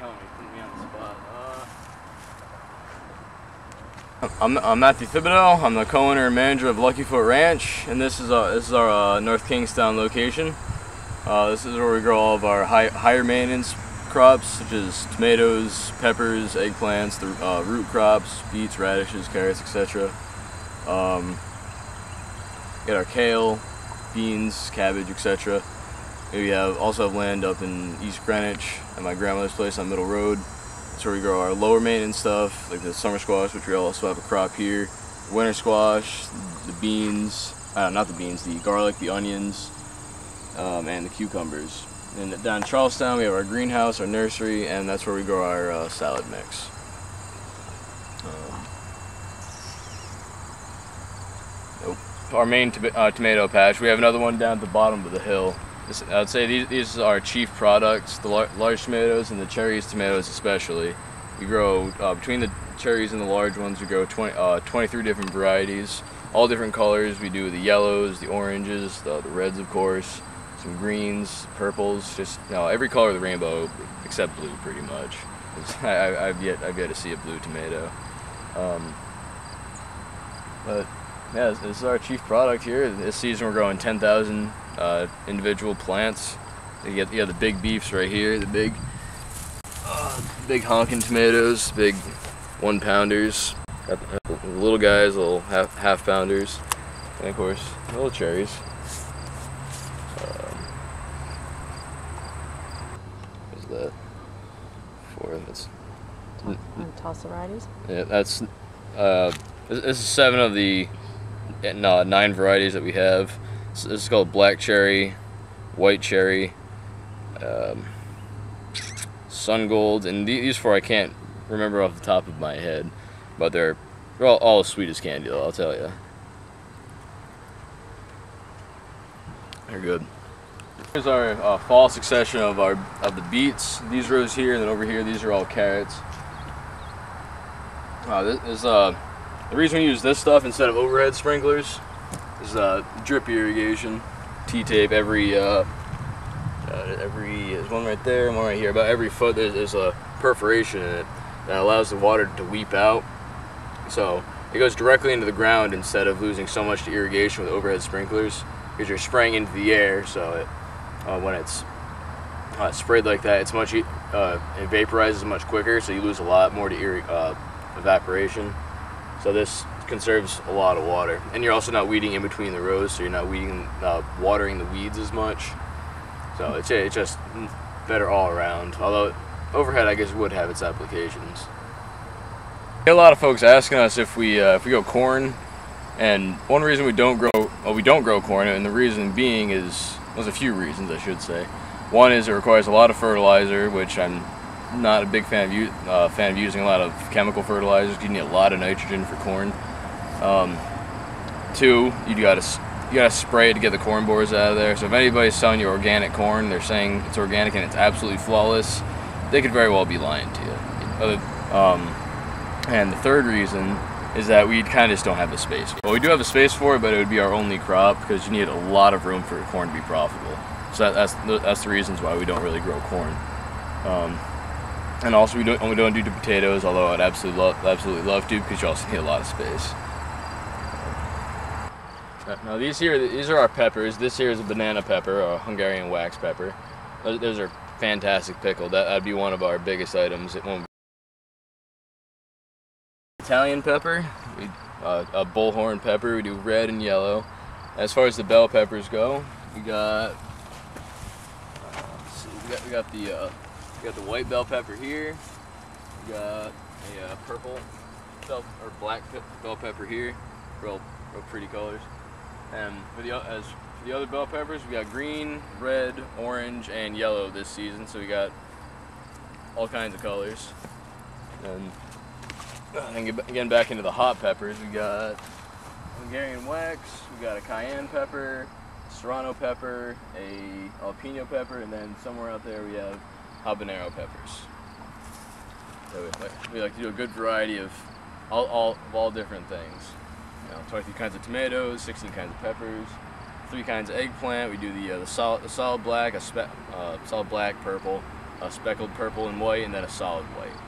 know, you put me on the spot. I'm Matthew Thibodeau. I'm the co-owner and manager of Luckyfoot Ranch, and this is our North Kingstown location. This is where we grow all of our higher maintenance crops, such as tomatoes, peppers, eggplants, the root crops, beets, radishes, carrots, etc. Get our kale, beans, cabbage, etc. We also have land up in East Greenwich at my grandmother's place on Middle Road. That's where we grow our lower maintenance stuff, like the summer squash, which we also have a crop here, winter squash, the beans, not the beans, the garlic, the onions, and the cucumbers. And down in Charlestown, we have our greenhouse, our nursery, and that's where we grow our salad mix. Our main tomato patch. We have another one down at the bottom of the hill. I'd say these are our chief products, the large tomatoes and the cherries tomatoes especially. We grow, between the cherries and the large ones, we grow 23 different varieties, all different colors. We do the yellows, the oranges, the reds of course, some greens, purples, just every color of the rainbow except blue pretty much. I've yet to see a blue tomato. But yeah, this is our chief product here. This season we're growing 10,000 individual plants. You have the big beefs right here, the big honking tomatoes, big 1-pounders. Got the little guys, little half pounders, and of course little cherries. What's that? That's toss the varieties. Yeah, that's this is 7 of the 9 varieties that we have. This is called black cherry, white cherry, sun gold, and these 4 I can't remember off the top of my head, but they're all as sweet as candy though, I'll tell you. They're good. Here's our fall succession of the beets. These rows here, and then over here, these are all carrots. This is the reason we use this stuff instead of overhead sprinklers is drip irrigation. T-tape there's one right there and one right here. About every foot there's a perforation in it that allows the water to weep out. So it goes directly into the ground instead of losing so much to irrigation with overhead sprinklers, because you're spraying into the air. So when it's sprayed like that, it vaporizes much quicker, so you lose a lot more to evaporation. So this conserves a lot of water, and you're also not weeding in between the rows, so you're not watering the weeds as much. So it's just better all around. Although overhead, I guess, would have its applications. A lot of folks asking us if we go corn, and one reason we don't grow corn, and the reason being there's a few reasons I should say. One is it requires a lot of fertilizer, which I'm not a big fan of using a lot of chemical fertilizers. You need a lot of nitrogen for corn. 2, you gotta spray it to get the corn borers out of there. So if anybody's selling you organic corn, they're saying it's organic and it's absolutely flawless, they could very well be lying to you. And the 3rd reason is that we kind of just don't have the space. Well, we do have the space for it, but it would be our only crop because you need a lot of room for corn to be profitable. So that's the reasons why we don't really grow corn. And also we don't do the potatoes, although I'd absolutely love to, because you also need a lot of space. Now these are our peppers. This here is a banana pepper, or a Hungarian wax pepper. Those are fantastic pickled. That'd be one of our biggest items. It won't. Italian pepper, a bullhorn pepper. We do red and yellow. As far as the bell peppers go, we got the white bell pepper here. We got a purple or black bell pepper here. Real pretty colors. And for the other bell peppers, we got green, red, orange, and yellow this season. So we got all kinds of colors. And again, back into the hot peppers, we got Hungarian wax, we got a cayenne pepper, serrano pepper, a jalapeno pepper, and then somewhere out there we have habanero peppers. So we like to do a good variety of all different things. 23 kinds of tomatoes, 16 kinds of peppers, 3 kinds of eggplant. We do the solid black, solid black, purple, a speckled purple and white, and then a solid white.